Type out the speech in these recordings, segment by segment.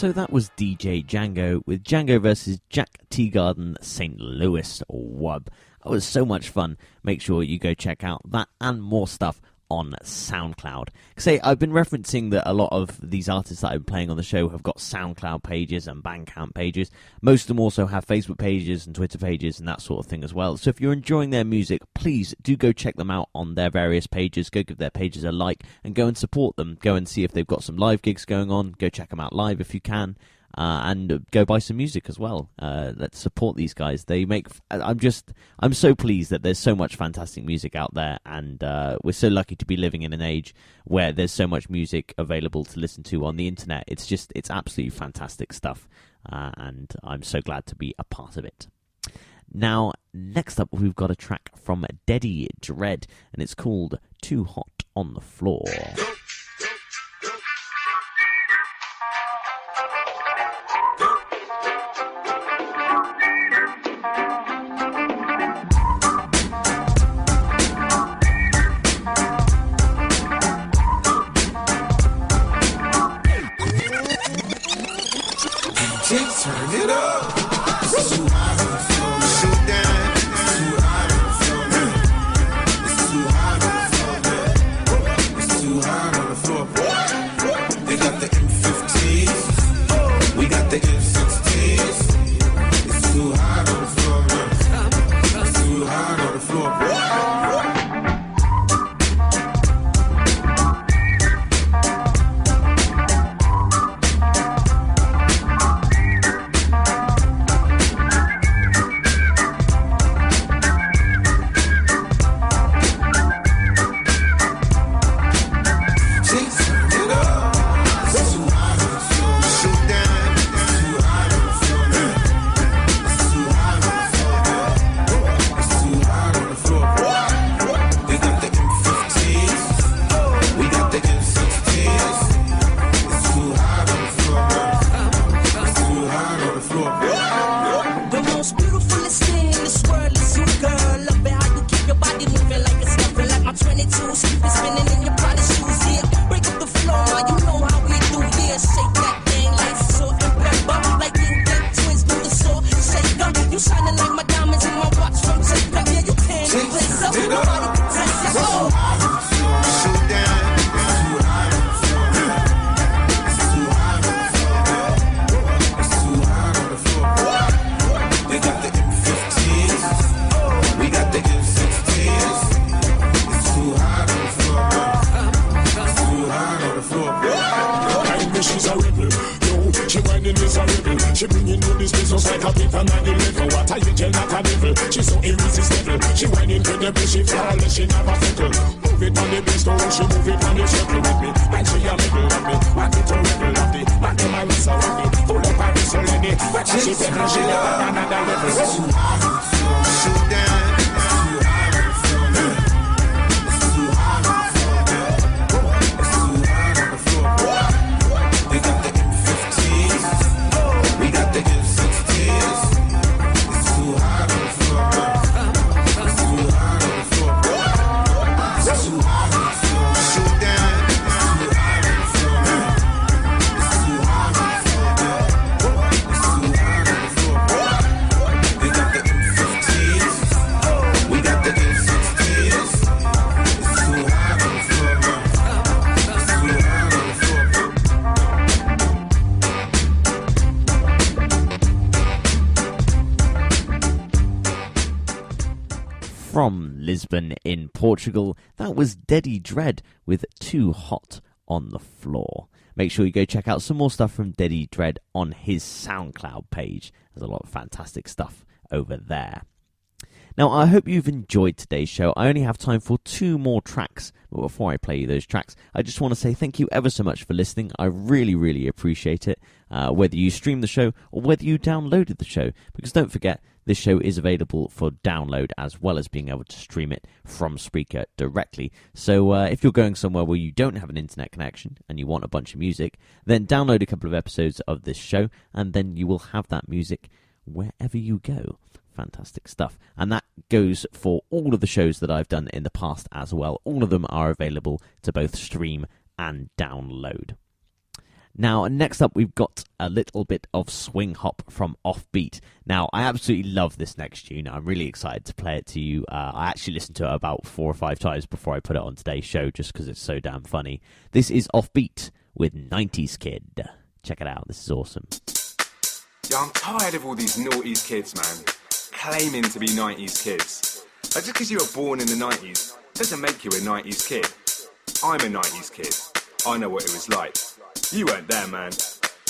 So that was DJ Django with Django versus Jack Teagarden-St. Louis Wub. That was so much fun. Make sure you go check out that and more stuff on SoundCloud. Say, I've been referencing that a lot of these artists that I'm playing on the show have got SoundCloud pages and Bandcamp pages. Most of them also have Facebook pages and Twitter pages and that sort of thing as well. So if you're enjoying their music, please do go check them out on their various pages. Go give their pages a like and go and support them. Go and see if they've got some live gigs going on. Go check them out live if you can. And go buy some music as well. Let's support these guys. They make. I'm so pleased that there's so much fantastic music out there, and we're so lucky to be living in an age where there's so much music available to listen to on the internet. It's absolutely fantastic stuff, and I'm so glad to be a part of it. Now, next up, we've got a track from Dedy Dread, and it's called "Too Hot on the Floor." Turn it up. It's too hot on the floor. Shoot down. It's too hot on the floor. It's too hot on the floor. It's too hot on the floor. They got the M15s. We got the M16s. It's too hot on the floor. It's too hot on the floor. From Lisbon in Portugal, that was Dedy Dread with Too Hot on the Floor. Make sure you go check out some more stuff from Dedy Dread on his SoundCloud page. There's a lot of fantastic stuff over there. Now, I hope you've enjoyed today's show. I only have time for 2 more tracks, but before I play you those tracks, I just want to say thank you ever so much for listening. I really, really appreciate it, whether you stream the show or whether you downloaded the show, because don't forget, this show is available for download as well as being able to stream it from Spreaker directly. So if you're going somewhere where you don't have an internet connection and you want a bunch of music, then download a couple of episodes of this show and then you will have that music wherever you go. Fantastic stuff. And that goes for all of the shows that I've done in the past as well. All of them are available to both stream and download. Now, next up, we've got a little bit of swing hop from Offbeat. Now, I absolutely love this next tune. I'm really excited to play it to you. I actually listened to it about 4 or 5 times before I put it on today's show, just because it's so damn funny. This is Offbeat with 90s Kid. Check it out. This is awesome. Yeah, I'm tired of all these noughties kids, man, claiming to be 90s kids. Like, just because you were born in the 90s doesn't make you a 90s kid. I'm a 90s kid. I know what it was like. You weren't there, man.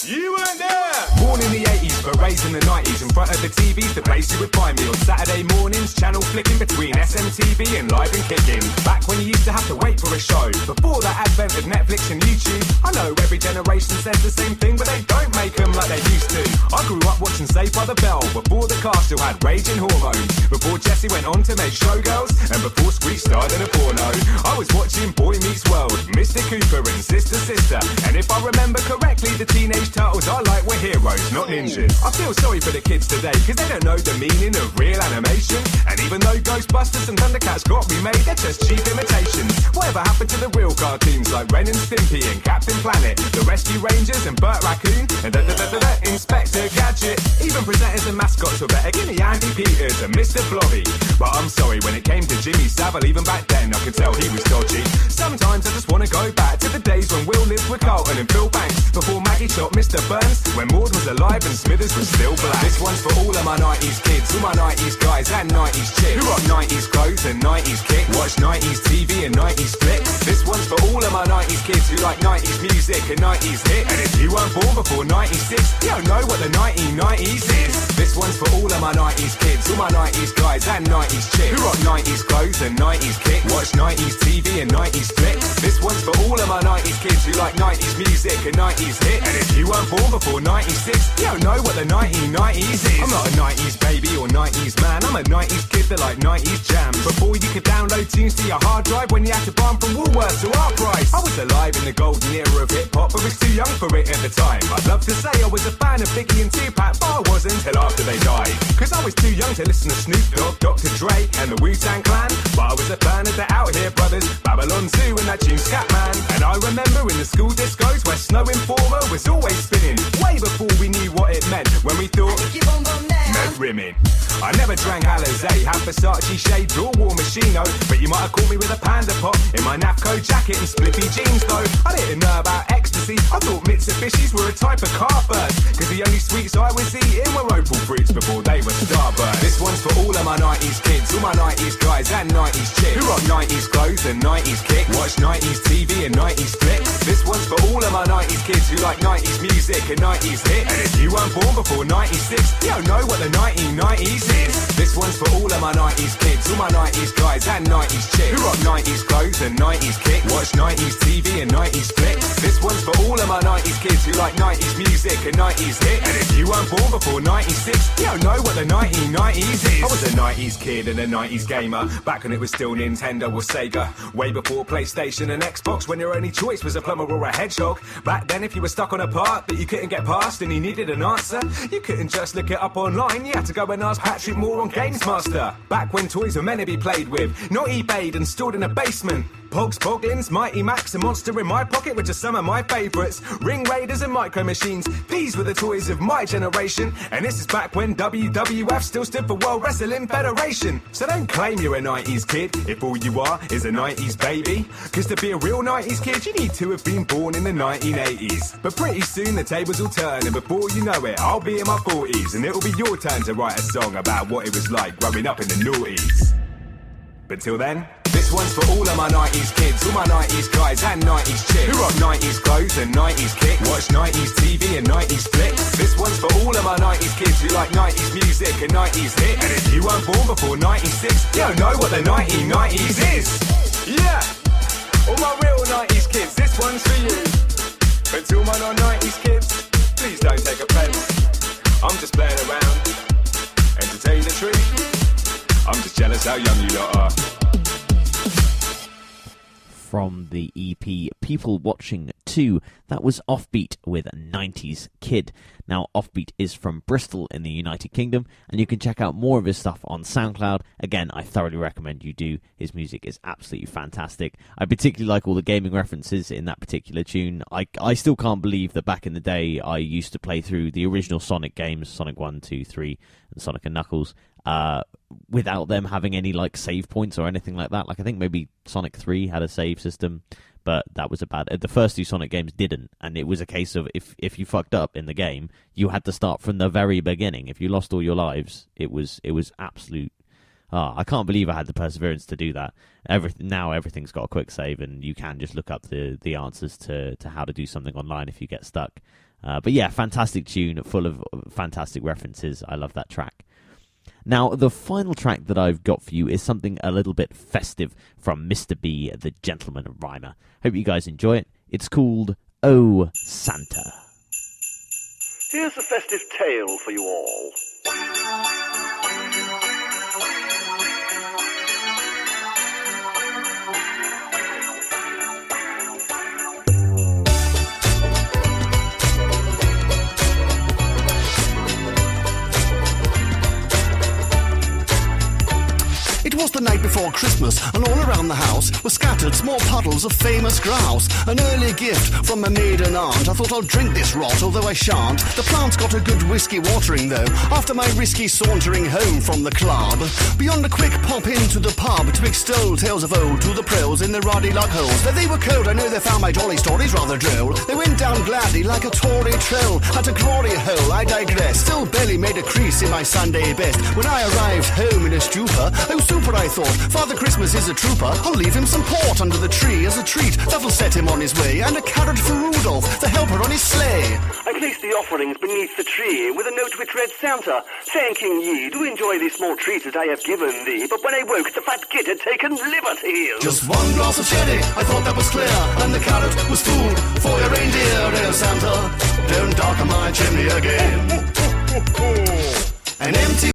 You weren't there! Born in the 80s, but raised in the 90s. In front of the TV's the place you would find me. On Saturday mornings, channel flicking between SMTV and Live and Kicking. Back when you used to have to wait for a show. Before the advent of Netflix and YouTube. I know every generation says the same thing, but they don't make them like they used to. I grew up watching Saved by the Bell. Before the car still had raging hormones. Before Jessie went on to make Showgirls. And before Screech starred in a porno. I was watching Boy Meets World, Mr. Cooper and Sister Sister. And if I remember correctly, the Teenage Turtles I like were heroes, not ninjas. I feel sorry for the kids today, cause they don't know the meaning of real animation. And even though Ghostbusters and Thundercats got remade, they're just cheap imitations. Whatever happened to the real cartoons like Ren and Stimpy and Captain Planet, the Rescue Rangers and Burt Raccoon and Inspector Gadget. Even presenters and mascots were better. Give me Andy Peters and Mr. Blobby. But I'm sorry, when it came to Jimmy Savile, even back then I could tell he was dodgy. Sometimes I just wanna go back to the days when Will lived with Carlton and Phil Banks. Before Maggie shot Mr. Burns, when Maud was alive and Smithers was still black. This one's for all of my 90s kids, all my 90s guys and 90s chicks who rock 90s clothes and 90s kicks, watch 90s TV and 90s flicks. This one's for all of my 90s kids who like 90s music and 90s hits. And if you weren't born before 96, you don't know what the 1990s is. This one's for all of my 90s kids, all my 90s guys and 90s chicks who rock 90s clothes and 90s kicks, watch 90s TV and 90s flicks. This one's for all of my 90s kids who like 90s music and 90s hits. And if you weren't born before 96, you don't know what the 1990s is. I'm not a 90s baby or 90s man, I'm a 90s kid that like 90s jams. Before you could download tunes to your hard drive, when you had to buy them from Woolworths or Our Price. I was alive in the golden era of hip-hop, but was too young for it at the time. I'd love to say I was a fan of Biggie and Tupac, but I wasn't till after they died. Cause I was too young to listen to Snoop Dogg, Dr. Dre and the Wu-Tang Clan. But I was a fan of the Out Here Brothers, Babylon Zoo and that tune Scatman. And I remember in the school discos where Snow Informer was always spinning, way before we knew what it meant, when we thought meant rimming. I never drank Alizé, had Versace shades or wore Moschino, but you might have caught me with a panda pop in my Nafco jacket and spliffy jeans though. I didn't know about ecstasy, I thought Mitsubishis were a type of car first, cause the only sweets I was eating were Opal fruits before they were Starburst. This one's for all of my 90s kids, all my 90s guys and 90s chicks who rock 90s clothes and 90s kicks, watch 90s TV and 90s flicks. This one's for all of my 90s kids who like 90s music and 90s hits. And if you weren't born before 96, you don't know what the 1990s is. This one's for all of my 90s kids, all my 90s guys and 90s chicks who rock 90s clothes and 90s kicks, watch 90s TV and 90s flicks. This one's for all of my 90s kids who like 90s music and 90s hits. And if you weren't born before 96, you don't know what the 1990s is. I was a 90s kid and a 90s gamer, back when it was still Nintendo or Sega, way before PlayStation and Xbox, when your only choice was a plumber or a hedgehog. Back then if you were stuck on a part that you couldn't get past and you needed an answer, you couldn't just look it up online, you had to go and ask Patrick Moore on Games Master. Back when toys were meant to be played with, not eBayed and stored in a basement. Pogs, Poggins, Mighty Max and Monster in my pocket were just some of my favourites. Ring Raiders and Micro Machines, these were the toys of my generation. And this is back when WWF still stood for World Wrestling Federation. So don't claim you're a 90s kid if all you are is a 90s baby, cause to be a real 90s kid you need to have been born in the 1980s. But pretty soon the tables will turn and before you know it I'll be in my 40s, and it'll be your turn to write a song about what it was like growing up in the noughties. But till then, this one's for all of my 90s kids, all my 90s guys and 90s chicks who rock 90s clothes and 90s kicks, watch 90s TV and 90s flicks. This one's for all of my 90s kids who like 90s music and 90s hits. And if you weren't born before 96, you don't know what the 1990s is. Yeah, all my real 90s kids, this one's for you. But to all my non-90s kids, please don't take offense. I'm just playing around, and to tell you the truth, I'm just jealous how young you lot are. from the EP People Watching 2. That was Offbeat with 90s Kid. Now, Offbeat is from Bristol in the United Kingdom, and you can check out more of his stuff on SoundCloud. Again, I thoroughly recommend you do. His music is absolutely fantastic. I particularly like all the gaming references in that particular tune. I still can't believe that back in the day I used to play through the original Sonic games, Sonic 1, 2, 3, and Sonic and Knuckles, without them having any like save points or anything like that. Like I think maybe Sonic 3 had a save system, but that was about it. The first two Sonic games didn't, and it was a case of if you fucked up in the game, you had to start from the very beginning. If you lost all your lives, it was absolute. I can't believe I had the perseverance to do that. Now everything's got a quick save, and you can just look up the answers to how to do something online if you get stuck. But yeah, fantastic tune, full of fantastic references. I love that track. Now, the final track that I've got for you is something a little bit festive from Mr. B, the Gentleman Rhymer. Hope you guys enjoy it. It's called Oh Santa. Here's a festive tale for you all. It was the night before Christmas, and all around the house were scattered small puddles of famous grouse. An early gift from a maiden aunt. I thought I'll drink this rot, although I shan't. The plant's got a good whiskey watering, though, after my risky sauntering home from the club. Beyond a quick pop into the pub to extol tales of old to the pros in their ruddy luck holes. Though they were cold, I know they found my jolly stories rather droll. They went down gladly like a Tory troll. At a glory hole, I digress. Still barely made a crease in my Sunday best. When I arrived home in a stupor, oh super I thought, Father Christmas is a trooper. I'll leave him some port under the tree as a treat. That'll set him on his way. And a carrot for Rudolph, the helper on his sleigh. I placed the offerings beneath the tree with a note which read, Santa, thanking ye, do enjoy this small treat that I have given thee. But when I woke, the fat kid had taken liberties. Just one glass of sherry, I thought that was clear. And the carrot was food for your reindeer. Dear Santa, don't darken my chimney again. An empty